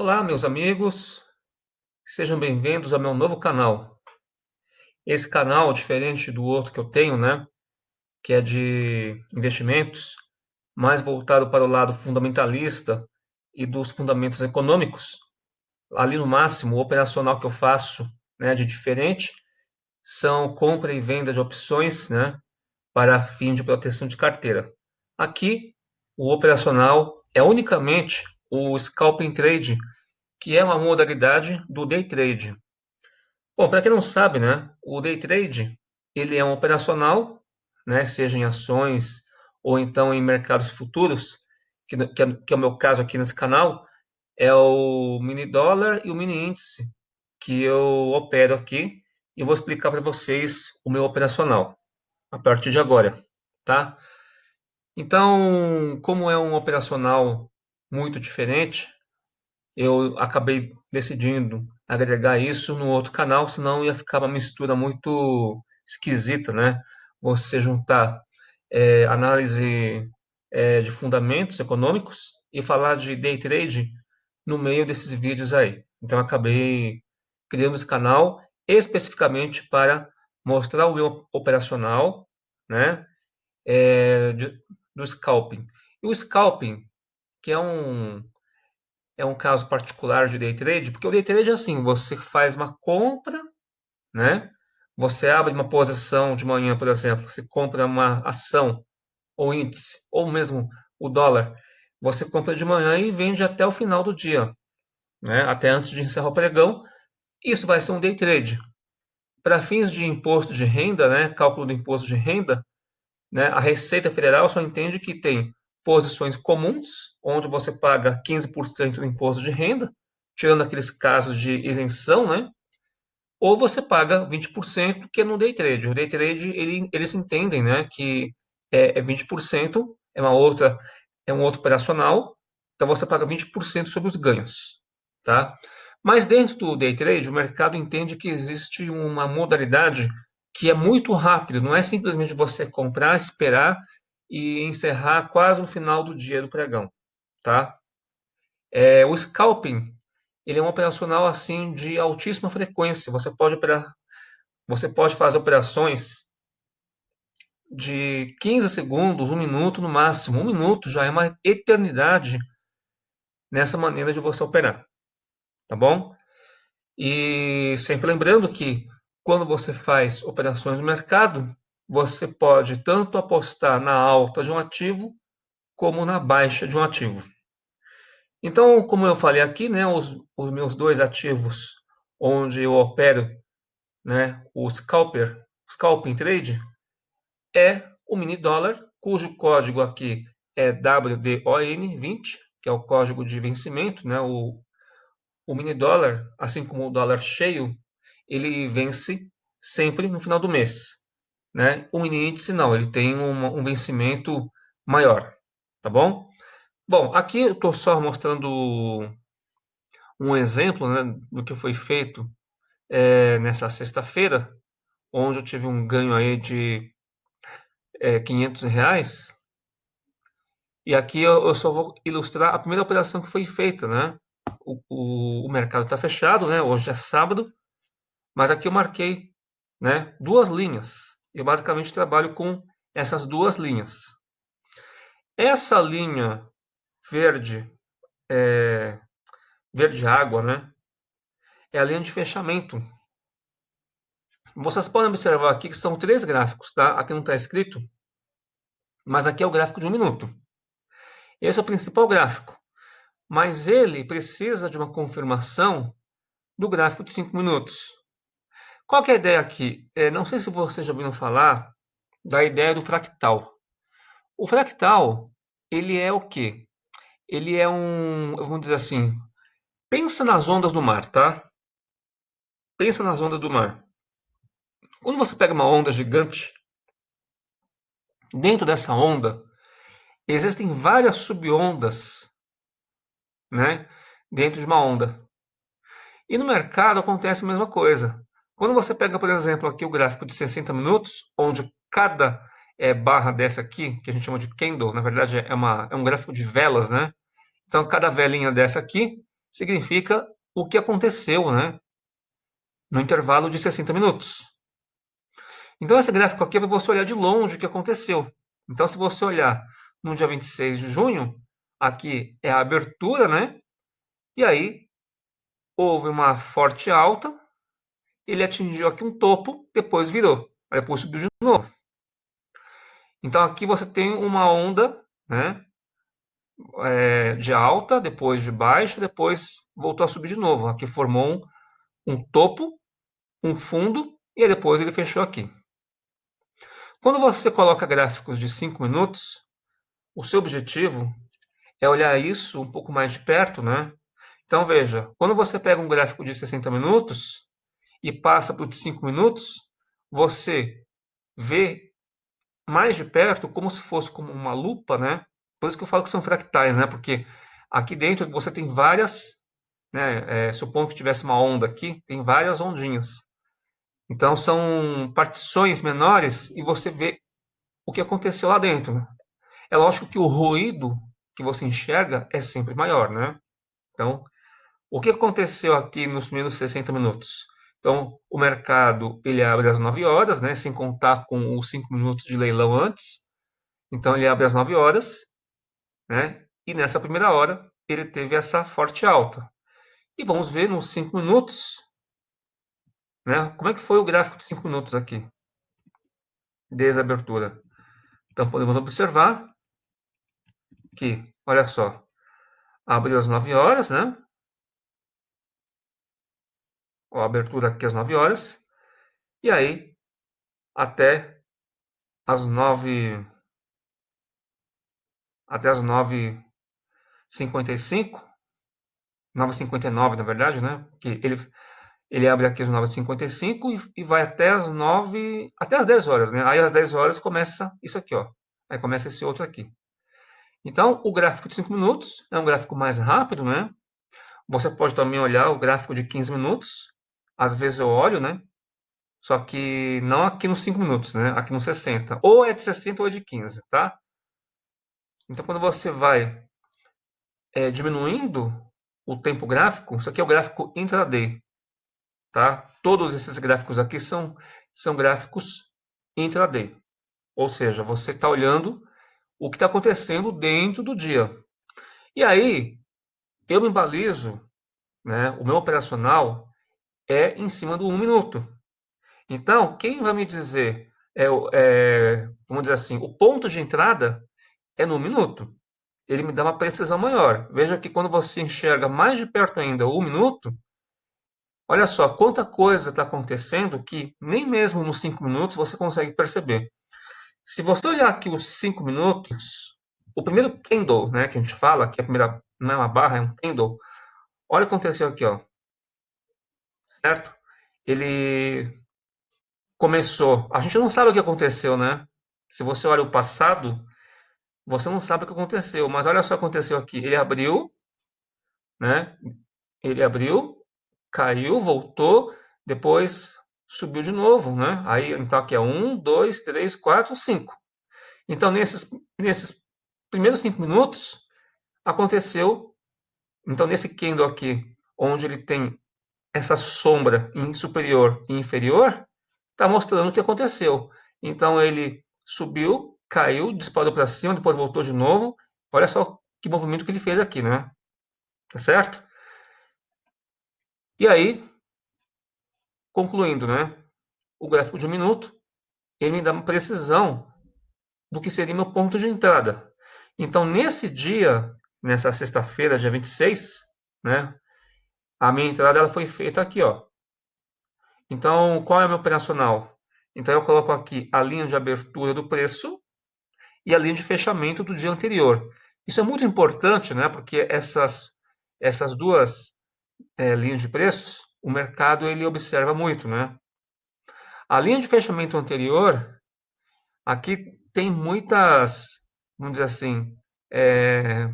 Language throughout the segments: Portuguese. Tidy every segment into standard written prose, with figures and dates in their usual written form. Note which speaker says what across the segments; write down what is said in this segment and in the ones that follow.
Speaker 1: Olá, meus amigos, sejam bem-vindos ao meu novo canal. Esse canal, diferente do outro que eu tenho, né, que é de investimentos, mais voltado para o lado fundamentalista e dos fundamentos econômicos, ali no máximo, o operacional que eu faço, né, de diferente, são compra e venda de opções, né, para fim de proteção de carteira. Aqui, o operacional é unicamente o scalping trade, que é uma modalidade do day trade. Bom, para quem não sabe, né, o day trade, ele é um operacional, né, seja em ações ou então em mercados futuros, que é o meu caso aqui nesse canal, é o mini dólar e o mini índice que eu opero aqui e vou explicar para vocês o meu operacional a partir de agora, tá? Então, como é um operacional muito diferente, eu acabei decidindo agregar isso no outro canal, senão ia ficar uma mistura muito esquisita, né? Você juntar análise de fundamentos econômicos e falar de day trade no meio desses vídeos aí. Então, eu acabei criando esse canal especificamente para mostrar o meu operacional, né? Do scalping. E o scalping, que é um caso particular de day trade, porque o day trade é assim, você faz uma compra, né? Você abre uma posição de manhã, por exemplo, você compra uma ação ou índice, ou mesmo o dólar, você compra de manhã e vende até o final do dia, né? Até antes de encerrar o pregão. Isso vai ser um day trade. Para fins de imposto de renda, né, cálculo do imposto de renda, né, a Receita Federal só entende que tem posições comuns, onde você paga 15% do imposto de renda, tirando aqueles casos de isenção, né? Ou você paga 20%, que é no day trade. O day trade, eles entendem, né, que é 20%, é um outro operacional, então você paga 20% sobre os ganhos, tá? Mas dentro do day trade, o mercado entende que existe uma modalidade que é muito rápido, não é simplesmente você comprar, esperar e encerrar quase no final do dia do pregão, tá? O scalping, ele é um operacional assim de altíssima frequência. Você pode fazer operações de 15 segundos, um minuto no máximo. Um minuto já é uma eternidade nessa maneira de você operar, tá bom? E sempre lembrando que quando você faz operações no mercado, você pode tanto apostar na alta de um ativo como na baixa de um ativo. Então, como eu falei aqui, né, os meus dois ativos onde eu opero, né, scalping trade, é o mini dólar, cujo código aqui é WDON20, que é o código de vencimento, né? O mini dólar, assim como o dólar cheio, ele vence sempre no final do mês, né? O mini índice não, ele tem um vencimento maior, tá bom? Bom, aqui eu estou só mostrando um exemplo, né, do que foi feito nessa sexta-feira, onde eu tive um ganho aí de R$ 500. E aqui eu só vou ilustrar a primeira operação que foi feita, né? O mercado está fechado, né? Hoje é sábado, mas aqui eu marquei, né, duas linhas. Eu basicamente trabalho com essas duas linhas. Essa linha verde, é, verde água, né? É a linha de fechamento. Vocês podem observar aqui que são três gráficos, tá? Aqui não está escrito, mas aqui é o gráfico de um minuto. Esse é o principal gráfico, mas ele precisa de uma confirmação do gráfico de 5 minutos. Qual que é a ideia aqui? Não sei se vocês já ouviram falar da ideia do fractal. O fractal, ele é o quê? Ele é vamos dizer assim, pensa nas ondas do mar, tá? Pensa nas ondas do mar. Quando você pega uma onda gigante, dentro dessa onda, existem várias subondas, né? Dentro de uma onda. E no mercado acontece a mesma coisa. Quando você pega, por exemplo, aqui o gráfico de 60 minutos, onde cada barra dessa aqui, que a gente chama de candle, na verdade é um gráfico de velas, né? Então, cada velinha dessa aqui significa o que aconteceu, né, no intervalo de 60 minutos. Então, esse gráfico aqui é para você olhar de longe o que aconteceu. Então, se você olhar no dia 26 de junho, aqui é a abertura, né? E aí houve uma forte alta, ele atingiu aqui um topo, depois virou, aí depois subiu de novo. Então, aqui você tem uma onda, né? De alta, depois de baixa, depois voltou a subir de novo. Aqui formou um topo, um fundo, e aí depois ele fechou aqui. Quando você coloca gráficos de 5 minutos, o seu objetivo é olhar isso um pouco mais de perto, né? Então veja, quando você pega um gráfico de 60 minutos e passa para o de 5 minutos, você vê mais de perto como se fosse como uma lupa, né? Por isso que eu falo que são fractais, né? Porque aqui dentro você tem várias, né? Supondo que tivesse uma onda aqui, tem várias ondinhas. Então são partições menores e você vê o que aconteceu lá dentro, né? É lógico que o ruído que você enxerga é sempre maior, né? Então, o que aconteceu aqui nos primeiros 60 minutos? Então, o mercado ele abre às 9 horas, né, sem contar com os 5 minutos de leilão antes. Então, ele abre às 9 horas, né, e nessa primeira hora ele teve essa forte alta. E vamos ver nos 5 minutos, né, como é que foi o gráfico de 5 minutos aqui, desde a abertura. Então, podemos observar que, olha só, abriu às 9 horas, né, a abertura aqui às 9 horas, e aí até às 9 até as 9h55, 9h59 na verdade, né? Que ele abre aqui às 9h55 e vai até as 9, até as 10 horas, né? Aí às 10 horas começa isso aqui, ó. Aí começa esse outro aqui. Então, o gráfico de 5 minutos é um gráfico mais rápido, né? Você pode também olhar o gráfico de 15 minutos. Às vezes eu olho, né? Só que não aqui nos 5 minutos, né? Aqui nos 60. Ou é de 60 ou é de 15, tá? Então, quando você vai diminuindo o tempo gráfico, isso aqui é o gráfico intraday, tá? Todos esses gráficos aqui são gráficos intraday, ou seja, você está olhando o que está acontecendo dentro do dia. E aí, eu me balizo, né? O meu operacional é em cima do 1 minuto. Então, quem vai me dizer, vamos dizer assim, o ponto de entrada é no minuto. Ele me dá uma precisão maior. Veja que quando você enxerga mais de perto ainda o 1 minuto, olha só quanta coisa está acontecendo que nem mesmo nos 5 minutos você consegue perceber. Se você olhar aqui os 5 minutos, o primeiro candle, né, que a gente fala, que é a primeira, não é uma barra, é um candle. Olha o que aconteceu aqui, ó, certo? Ele começou, a gente não sabe o que aconteceu, né? Se você olha o passado, você não sabe o que aconteceu, mas olha só o que aconteceu aqui. Ele abriu, né? Ele abriu, caiu, voltou, depois subiu de novo, né? Aí, então, aqui é 1, 2, 3, 4, 5. Então, nesses primeiros 5 minutos, aconteceu. Então, nesse candle aqui, onde ele tem essa sombra em superior e inferior, está mostrando o que aconteceu. Então, ele subiu, caiu, disparou para cima, depois voltou de novo. Olha só que movimento que ele fez aqui, né? Tá certo? E aí, concluindo, né? O gráfico de 1 minuto, ele me dá uma precisão do que seria meu ponto de entrada. Então, nesse dia, nessa sexta-feira, dia 26, né, a minha entrada ela foi feita aqui, ó. Então, qual é o meu operacional? Então, eu coloco aqui a linha de abertura do preço e a linha de fechamento do dia anterior. Isso é muito importante, né, porque essas duas linhas de preços, o mercado ele observa muito, né? A linha de fechamento anterior, aqui tem muitas, vamos dizer assim, é,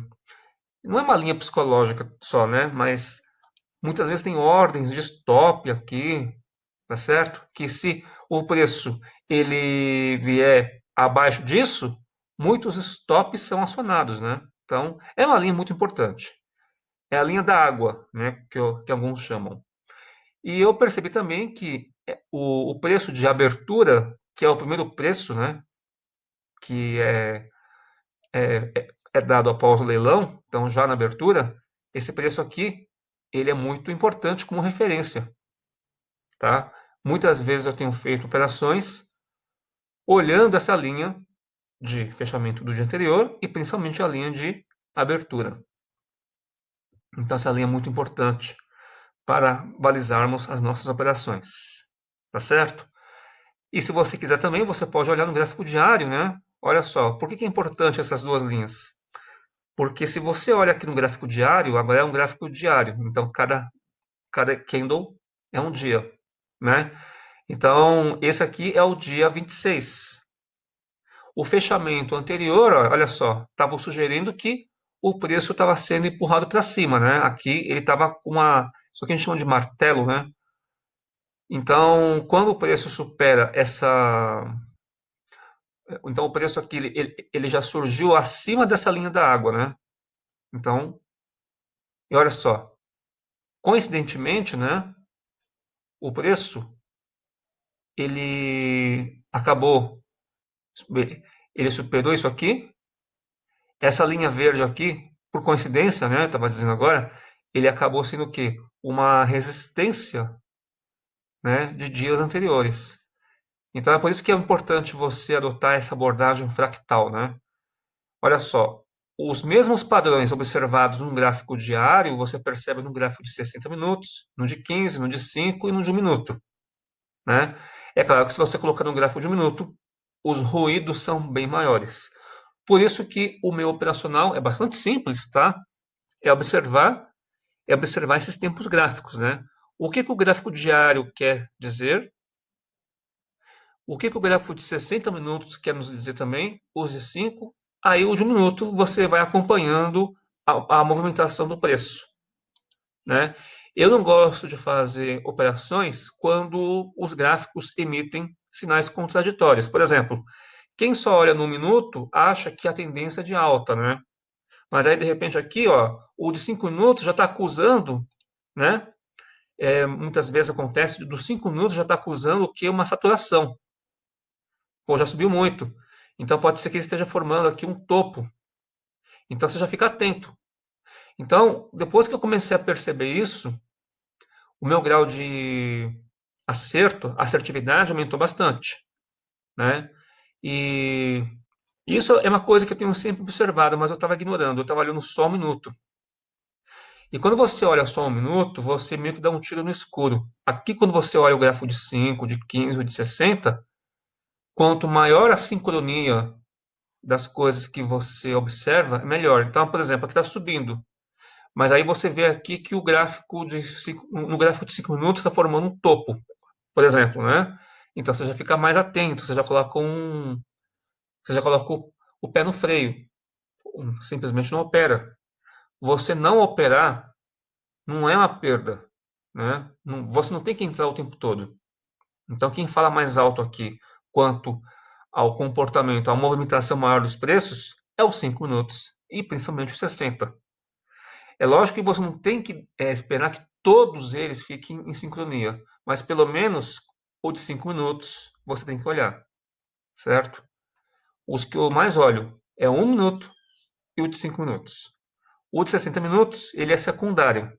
Speaker 1: não é uma linha psicológica só, né? Mas muitas vezes tem ordens de stop aqui, tá certo? Que se o preço ele vier abaixo disso, muitos stops são acionados, né? Então, é uma linha muito importante. é a linha da água, né, que alguns chamam. E eu percebi também que o preço de abertura, que é o primeiro preço, né, que é dado após o leilão, então já na abertura, esse preço aqui, ele é muito importante como referência, tá? Muitas vezes eu tenho feito operações olhando essa linha de fechamento do dia anterior e principalmente a linha de abertura. Então essa linha é muito importante para balizarmos as nossas operações, tá certo? E se você quiser também, você pode olhar no gráfico diário, né? Olha só, por que é importante essas duas linhas? Porque se você olha aqui no gráfico diário, agora é um gráfico diário, então cada candle é um dia, né? Então, esse aqui é o dia 26. O fechamento anterior, olha só, estava sugerindo que o preço estava sendo empurrado para cima, né? Aqui ele estava com uma, isso que a gente chama de martelo, né? Então, quando o preço supera então o preço aqui ele já surgiu acima dessa linha da água, né? Então, e olha só, coincidentemente, né? O preço ele acabou, ele superou isso aqui. Essa linha verde aqui, por coincidência, né? Estava dizendo agora, ele acabou sendo o quê? Uma resistência, né? De dias anteriores. Então é por isso que é importante você adotar essa abordagem fractal, né? Olha só, os mesmos padrões observados no gráfico diário, você percebe no gráfico de 60 minutos, no de 15, no de 5 e no de 1 minuto, né? É claro que se você colocar no gráfico de 1 minuto, os ruídos são bem maiores. Por isso que o meu operacional é bastante simples, tá? É observar, é observar esses tempos gráficos, né? O que que o gráfico diário quer dizer? O que que o gráfico de 60 minutos quer nos dizer também? Os de 5. Aí o de 1 minuto você vai acompanhando a movimentação do preço, né? Eu não gosto de fazer operações quando os gráficos emitem sinais contraditórios. Por exemplo, quem só olha no minuto acha que a tendência é de alta, né? Mas aí de repente aqui, ó, o de 5 minutos já está acusando, né? Muitas vezes acontece dos 5 minutos já está acusando o que? Uma saturação. Pô, já subiu muito. Então pode ser que ele esteja formando aqui um topo. Então você já fica atento. Então, depois que eu comecei a perceber isso, o meu grau de assertividade aumentou bastante, né? E isso é uma coisa que eu tenho sempre observado, mas eu estava ignorando, eu estava olhando só 1 minuto. E quando você olha só 1 minuto, você meio que dá um tiro no escuro. Aqui, quando você olha o gráfico de 5, de 15 ou de 60, quanto maior a sincronia das coisas que você observa, melhor. Então, por exemplo, aqui está subindo. Mas aí você vê aqui que no gráfico de 5 minutos está formando um topo, por exemplo, né? Então você já fica mais atento, você já coloca o pé no freio, simplesmente não opera. Você não operar não é uma perda, né? Você não tem que entrar o tempo todo. Então quem fala mais alto aqui quanto ao comportamento, à movimentação maior dos preços, é os 5 minutos e principalmente os 60. É lógico que você não tem que esperar que todos eles fiquem em sincronia, mas pelo menos o de 5 minutos você tem que olhar, certo? Os que eu mais olho é o 1 minuto e o de 5 minutos. O de 60 minutos, ele é secundário,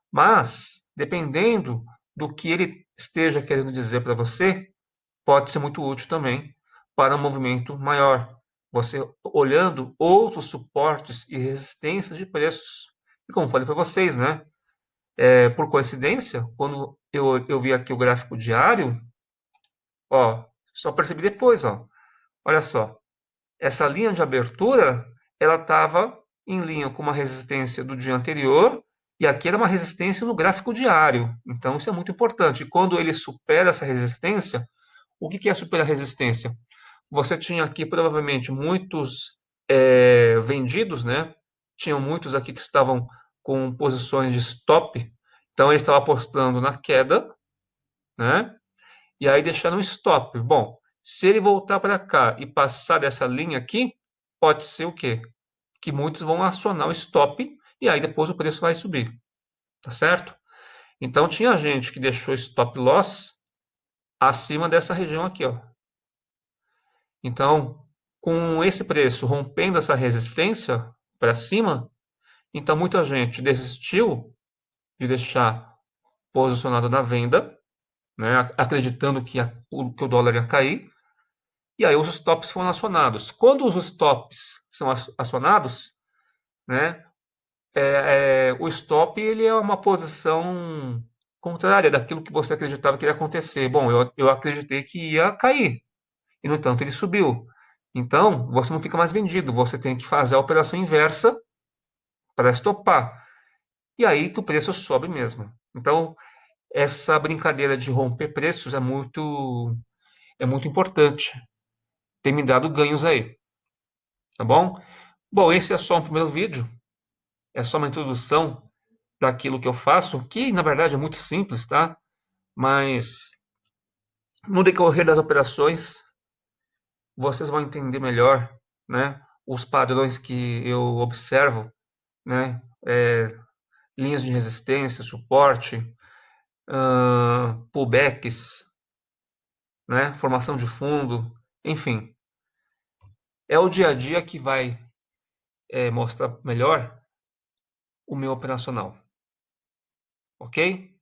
Speaker 1: mas dependendo do que ele esteja querendo dizer para você, pode ser muito útil também para um movimento maior. Você olhando outros suportes e resistências de preços. E como falei para vocês, né? Por coincidência, quando eu vi aqui o gráfico diário, ó, só percebi depois, ó, olha só, essa linha de abertura, ela estava em linha com uma resistência do dia anterior, e aqui era uma resistência no gráfico diário. Então, isso é muito importante. E quando ele supera essa resistência, o que é superar a resistência? Você tinha aqui provavelmente muitos vendidos, né? Tinham muitos aqui que estavam com posições de stop, então ele estava apostando na queda, né? E aí deixando um stop. Bom, se ele voltar para cá e passar dessa linha aqui, pode ser o quê? Que muitos vão acionar o stop e aí depois o preço vai subir, tá certo? Então tinha gente que deixou stop loss acima dessa região aqui, ó. Então, com esse preço rompendo essa resistência para cima, então muita gente desistiu de deixar posicionado na venda, né, acreditando que o dólar ia cair, e aí os stops foram acionados. Quando os stops são acionados, né, o stop ele é uma posição contrária daquilo que você acreditava que ia acontecer. Bom, eu acreditei que ia cair, e no entanto ele subiu. Então, você não fica mais vendido, você tem que fazer a operação inversa para estopar. E aí que o preço sobe mesmo. Então, essa brincadeira de romper preços é muito importante. Tem me dado ganhos aí, tá bom? Bom, esse é só um primeiro vídeo, é só uma introdução daquilo que eu faço, que na verdade é muito simples, tá? Mas no decorrer das operações, vocês vão entender melhor, né? Os padrões que eu observo, né? Linhas de resistência, suporte, pullbacks, né? Formação de fundo, enfim. É o dia a dia que vai mostrar melhor o meu operacional, ok?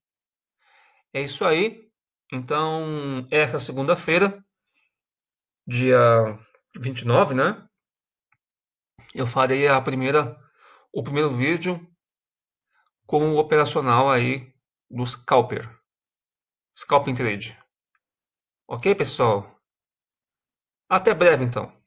Speaker 1: É isso aí. Então, essa segunda-feira, dia 29, né? Eu farei o primeiro vídeo com o operacional aí do Scalping Trade. Ok, pessoal? Até breve, então.